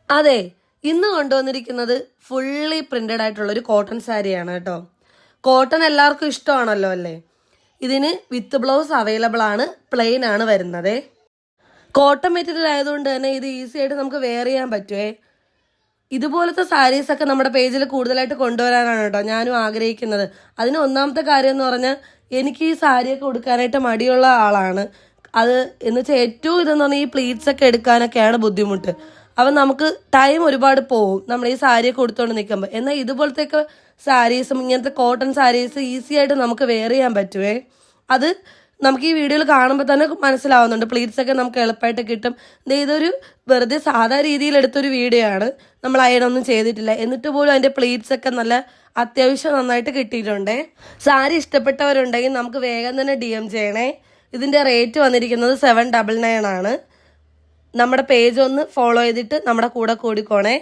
അതെ, ഇന്ന് കൊണ്ടുവന്നിരിക്കുന്നത് ഫുള്ളി പ്രിന്റഡ് ആയിട്ടുള്ള ഒരു കോട്ടൺ സാരിയാണ് കേട്ടോ. കോട്ടൺ എല്ലാവർക്കും ഇഷ്ടമാണല്ലോ അല്ലേ. ഇതിന് വിത്ത് ബ്ലൗസ് അവൈലബിൾ ആണ്, പ്ലെയിൻ ആണ് വരുന്നത്. കോട്ടൺ മെറ്റീരിയൽ ആയതുകൊണ്ട് തന്നെ ഇത് ഈസി ആയിട്ട് നമുക്ക് വെയർ ചെയ്യാൻ പറ്റുമേ. ഇതുപോലത്തെ സാരീസ് ഒക്കെ നമ്മുടെ പേജിൽ കൂടുതലായിട്ട് കൊണ്ടുവരാനാണ് കേട്ടോ ഞാനും ആഗ്രഹിക്കുന്നത്. അതിന് ഒന്നാമത്തെ കാര്യം എന്ന് പറഞ്ഞാൽ എനിക്ക് ഈ സാരിയൊക്കെ ഉടുക്കാനായിട്ട് മടിയുള്ള ആളാണ്. അത് എന്ന് വെച്ചാൽ ഏറ്റവും ഇതെന്ന് പറഞ്ഞാൽ ഈ പ്ലീറ്റ്സ് ഒക്കെ എടുക്കാനൊക്കെയാണ് ബുദ്ധിമുട്ട്. അപ്പം നമുക്ക് ടൈം ഒരുപാട് പോവും നമ്മൾ ഈ സാരിയൊക്കെ ഉടുത്തോണ്ട് നിൽക്കുമ്പോൾ. എന്നാൽ ഇതുപോലത്തെയൊക്കെ സാരീസും ഇങ്ങനത്തെ കോട്ടൺ സാരീസ് ഈസി ആയിട്ട് നമുക്ക് വെയർ ചെയ്യാൻ പറ്റുമേ. അത് നമുക്ക് ഈ വീഡിയോയിൽ കാണുമ്പോൾ തന്നെ മനസ്സിലാവുന്നുണ്ട്. പ്ലീറ്റ്സ് ഒക്കെ നമുക്ക് എളുപ്പമായിട്ട് കിട്ടും. ഇതൊരു വെറുതെ സാധാ രീതിയിൽ എടുത്തൊരു വീഡിയോ ആണ്, നമ്മൾ അയണൊന്നും ചെയ്തിട്ടില്ല. എന്നിട്ട് പോലും അതിൻ്റെ പ്ലീറ്റ്സ് ഒക്കെ നല്ല അത്യാവശ്യം നന്നായിട്ട് കിട്ടിയിട്ടുണ്ട്. സാരി ഇഷ്ടപ്പെട്ടവരുണ്ടെങ്കിൽ നമുക്ക് വേഗം തന്നെ DM ചെയ്യണേ. ഇതിൻ്റെ റേറ്റ് വന്നിരിക്കുന്നത് 799 ആണ്. നമ്മുടെ പേജ് ഒന്ന് ഫോളോ ചെയ്തിട്ട് നമ്മുടെ കൂടെ കൂടിക്കോണേ.